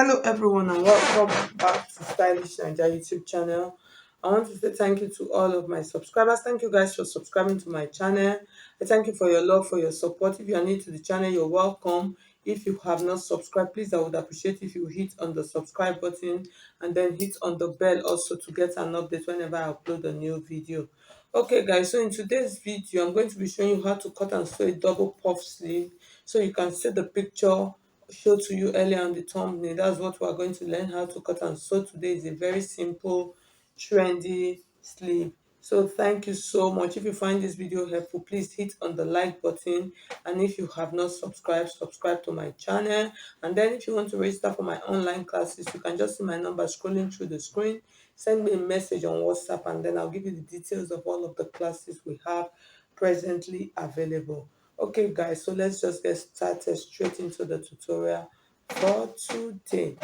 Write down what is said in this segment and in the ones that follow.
Hello everyone and welcome back to Stylish Nigeria YouTube channel. I want to say thank you to all of my subscribers. Thank you guys for subscribing to my channel. I thank you for your love, for your support. If you are new to the channel, you're welcome. If you have not subscribed, please, I would appreciate if you hit on the subscribe button and then hit on the bell also to get an update whenever I upload a new video. Okay guys, so in today's video I'm going to be showing you how to cut and sew a double puff sleeve, so you can see the picture show to you earlier on the thumbnail. That's what we're going to learn how to cut and sew today. Is a very simple, trendy sleeve. So thank you so much. If you find this video helpful, please hit on the like button, and if you have not subscribed, subscribe to my channel. And then if you want to register for my online classes, you can just see my number scrolling through the screen. Send me a message on WhatsApp, and then I'll give you the details of all of the classes we have presently available. Okay guys, so let's just get started straight into the tutorial for today.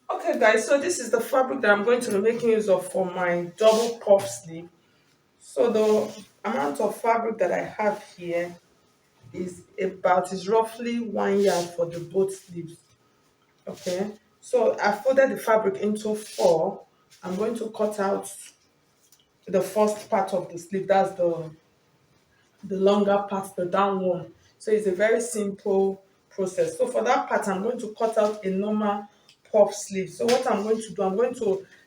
Okay guys, so this is the fabric that I'm going to be making use of for my double puff sleeve. So the amount of fabric that I have here is roughly 1 yard for the both sleeves. Okay, so I folded the fabric into four. I'm going to cut out the first part of the sleeve. That's the longer part, the down one. So it's a very simple process. So for that part, I'm going to cut out a normal puff sleeve. So what I'm going to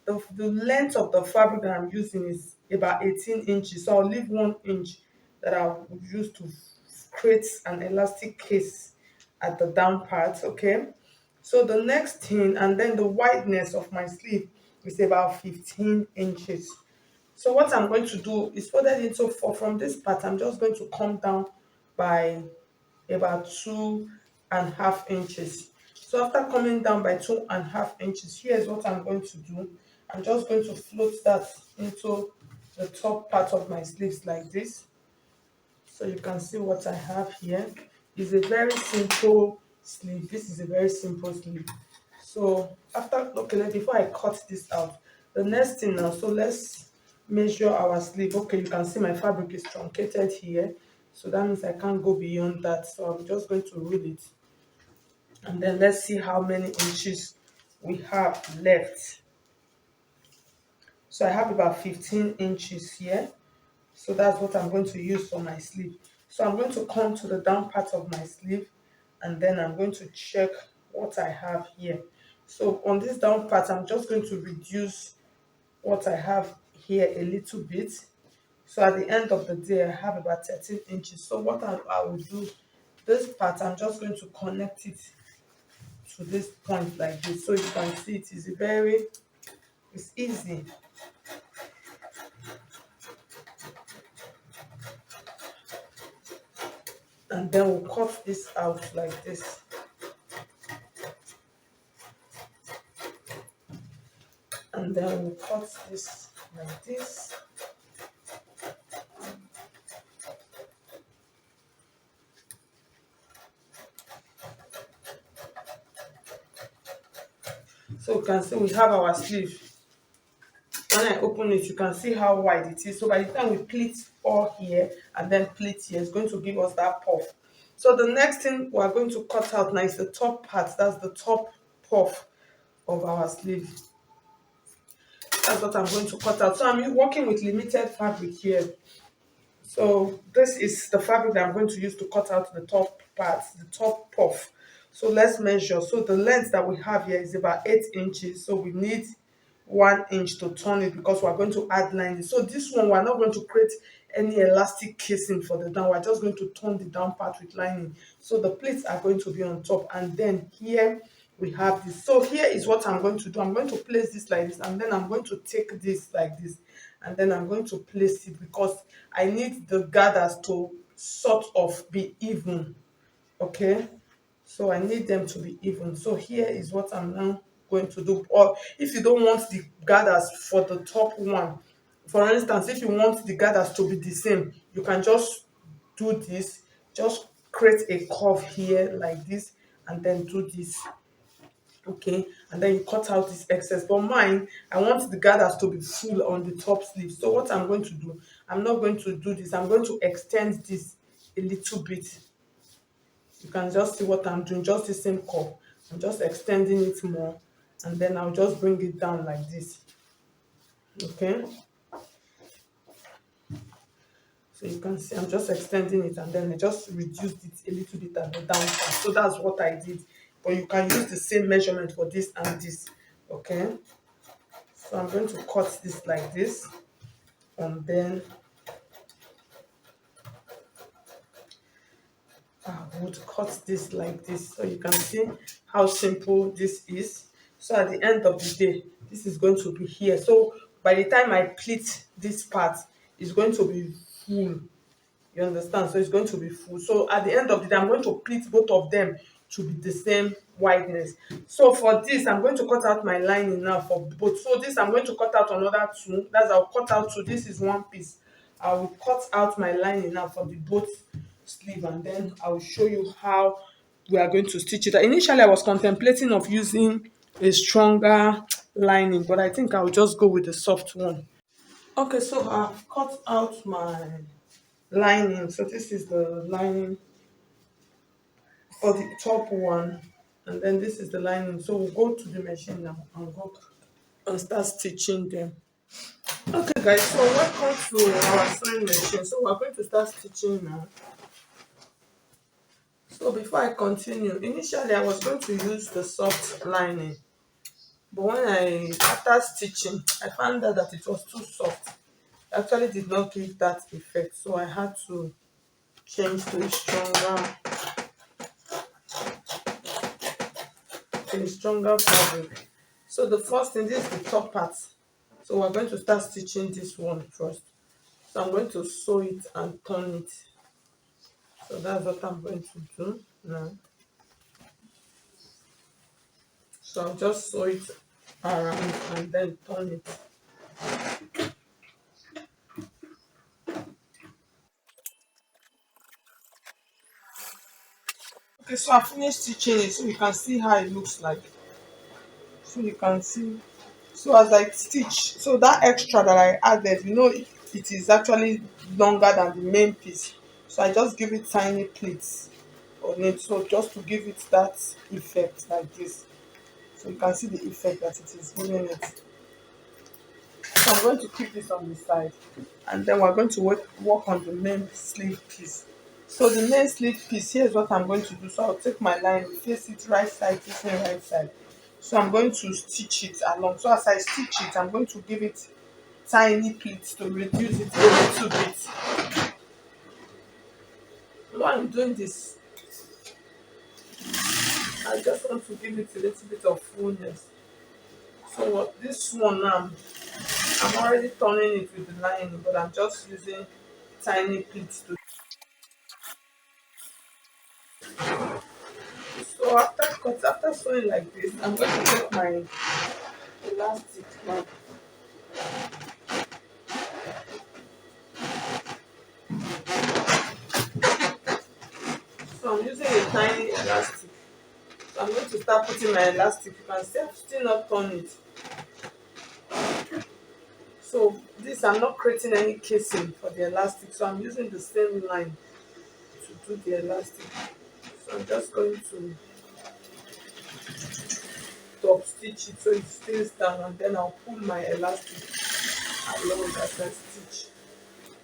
do, the length of the fabric that I'm using is about 18 inches. So I'll leave 1 inch that I'll use to create an elastic case at the down part, okay? So the next thing, and then the wideness of my sleeve is about 15 inches. So what I'm going to do is folded into four. From this part, I'm just going to come down by about 2.5 inches. So after coming down by 2.5 inches, here's what I'm going to do. I'm just going to float that into the top part of my sleeves like this. So you can see what I have here. It's a very simple sleeve. This is a very simple sleeve. So before I cut this out, the next thing now, so let's measure our sleeve. Okay, you can see my fabric is truncated here, so that means I can't go beyond that. So I'm just going to rule it, and then let's see how many inches we have left. So I have about 15 inches here. So that's what I'm going to use for my sleeve. So I'm going to come to the down part of my sleeve, and then I'm going to check what I have here. So on this down part, I'm just going to reduce what I have here a little bit. So at the end of the day, I have about 13 inches. So what I will do, this part, I'm just going to connect it to this point like this. So you can see it's easy. And then we'll cut this out like this. And then we'll cut this like this. So you can see we have our sleeve. When I open it, you can see how wide it is. So by the time we pleat all here and then pleat here, it's going to give us that puff. So the next thing we're going to cut out now is the top part. That's the top puff of our sleeve. That's what I'm going to cut out. So I'm working with limited fabric here. So this is the fabric that I'm going to use to cut out the top part, the top puff. So let's measure. So the length that we have here is about 8 inches. So we need 1 inch to turn it because we're going to add lining. So this one, we're not going to create any elastic casing for the down. We're just going to turn the down part with lining. So the plates are going to be on top. And then here we have this. So here is what I'm going to do. I'm going to place this like this, and then I'm going to take this like this, and then I'm going to place it because I need the gathers to sort of be even. Okay, so I need them to be even. So here is what I'm now going to do. Or if you don't want the gathers for the top one, for instance, if you want the gathers to be the same, you can just do this. Just create a curve here like this, and then do this. Okay, and then you cut out this excess. But mine, I want the gathers to be full on the top sleeve. So what I'm going to do, I'm not going to do this. I'm going to extend this a little bit. You can just see what I'm doing, just the same curve. I'm just extending it more, and then I'll just bring it down like this. Okay, so you can see I'm just extending it, and then I just reduced it a little bit at the down part. So that's what I did, but you can use the same measurement for this and this. Okay, so I'm going to cut this like this, and then I would cut this like this, so you can see how simple this is. So at the end of the day, this is going to be here. So by the time I pleat this part, it's going to be full. You understand? So it's going to be full. So at the end of the day, I'm going to pleat both of them to be the same wideness. So for this, I'm going to cut out my lining now for both. So this, I'm going to cut out another two. That's, I'll cut out two. This is one piece. I will cut out my lining now for the both sleeve, and then I will show you how we are going to stitch it. Initially, I was contemplating of using a stronger lining, but I think I'll just go with the soft one. Okay, so I've cut out my lining. So this is the lining for the top one, and then this is the lining. So we'll go to the machine now and go and start stitching them. Okay guys, so welcome to our sewing machine. So we're going to start stitching now. So before I continue, initially I was going to use the soft lining, but when after stitching, I found out that it was too soft. It actually did not give that effect, so I had to change to a stronger fabric. So the first thing, this is the top part. So we're going to start stitching this one first. So I'm going to sew it and turn it. So that's what I'm going to do now. So I'll just sew it around and then turn it. Okay, so I finished stitching it, so you can see how it looks like. So you can see. So as I stitch, so that extra that I added, it is actually longer than the main piece. So I just give it tiny pleats on it, so just to give it that effect like this. So you can see the effect that it is giving it. So I'm going to keep this on the side, and then we're going to work on the main sleeve piece. So the main sleeve piece, here's what I'm going to do. So I'll take my line, face it right side, facing right side. So I'm going to stitch it along. So as I stitch it, I'm going to give it tiny pleats to reduce it a little bit. While I'm doing this, I just want to give it a little bit of fullness. So this one now, I'm already turning it with the lining, but I'm just using tiny pleats to. So after sewing like this, I'm going to take my elastic now. So I'm using a tiny elastic. So I'm going to start putting my elastic. You can see I've still not turned it. So this, I'm not creating any casing for the elastic. So I'm using the same line to do the elastic. So I'm just going to top stitch it so it stays down, and then I'll pull my elastic along as I stitch.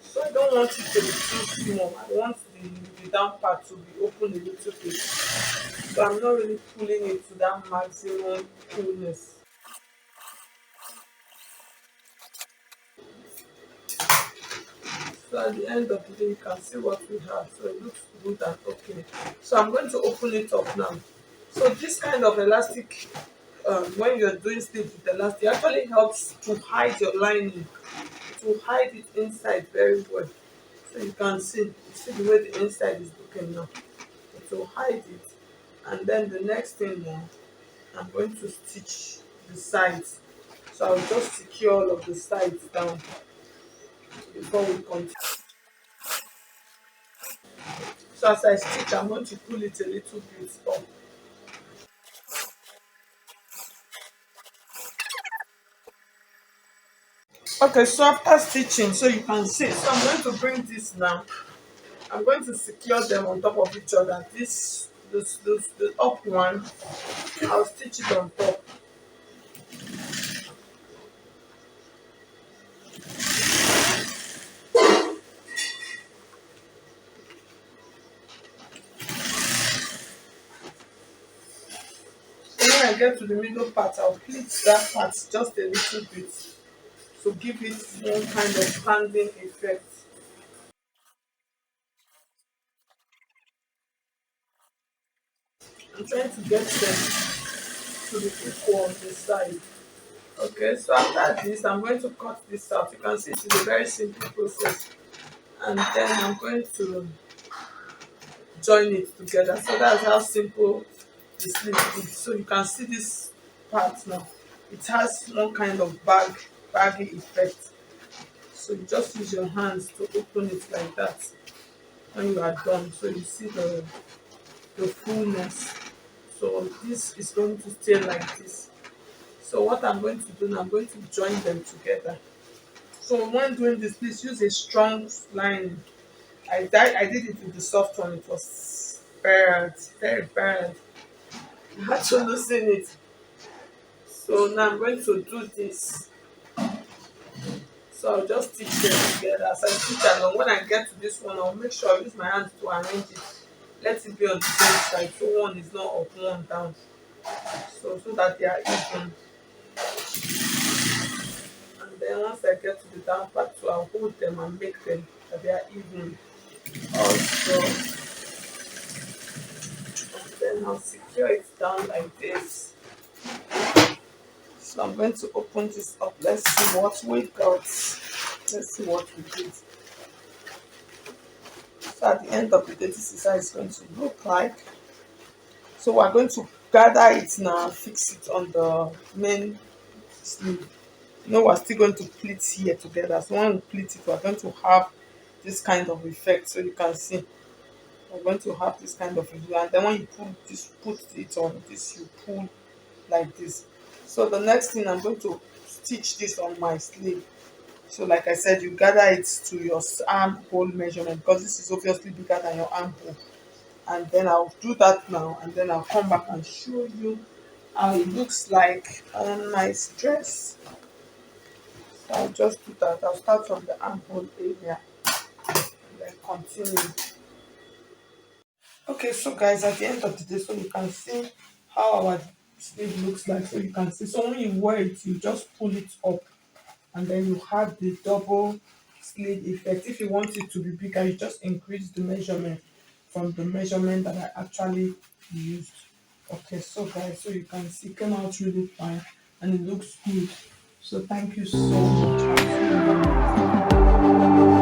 So I don't want it to be too small. I want the down part to be open a little bit. So I'm not really pulling it to that maximum fullness. So at the end of the day, you can see what we have. So it looks good and okay. So I'm going to open it up now. So this kind of elastic, when you're doing sleeves with elastic, actually helps to hide your lining, to hide it inside very well. So you see the way the inside is looking now. It will hide it. And then the next thing now, I'm going to stitch the sides. So I'll just secure all of the sides down before we continue. So as I stitch, I'm going to pull it a little bit up. Okay, so after stitching, so you can see, so I'm going to bring this now. I'm going to secure them on top of each other. The up one I'll stitch it on top. So when I get to the middle part, I'll pleat that part just a little bit to give it one kind of standing effect. I'm trying to get them to be equal on the side. Okay, so after this, I'm going to cut this out. You can see it is a very simple process. And then I'm going to join it together. So that's how simple the sleeve is. So you can see this part now. It has one kind of baggy effect. So you just use your hands to open it like that when you are done. So you see the fullness. So this is going to stay like this. So what I'm going to do now, I'm going to join them together. So when doing this, please use a strong line. I did it with the soft one. It was very bad. I had to loosen it. So now I'm going to do this. So I'll just stitch them together. As I stitch along, when I get to this one, I'll make sure I use my hands to arrange it. Let it be on the same side. So one is not up, one down. So that they are even. And then once I get to the down part, so I'll hold them and make them that they are even. Also, and then I'll secure it down like this. So I'm going to open this up. Let's see what we got. Let's see what we did. So at the end of the day, this is how it's going to look like. So we're going to gather it now and fix it on the main sleeve. You know, we're still going to pleat here together. So when we pleat it, we're going to have this kind of effect. So you can see we're going to have this kind of effect. And then when you put it on this, you pull like this. So the next thing, I'm going to stitch this on my sleeve. So like I said, you gather it to your armhole measurement because this is obviously bigger than your armhole. And then I'll do that now, and then I'll come back and show you how it looks like on my dress. So I'll just do that. I'll start from the armhole area and then continue. Okay, so guys, at the end of the day, so you can see how our sleeve looks like. So you can see, so when you wear it, you just pull it up and then you have the double sleeve effect. If you want it to be bigger, you just increase the measurement from the measurement that I actually used. Okay, so guys, so you can see it came out really fine and it looks good. So thank you so much. I'll see you in the next video.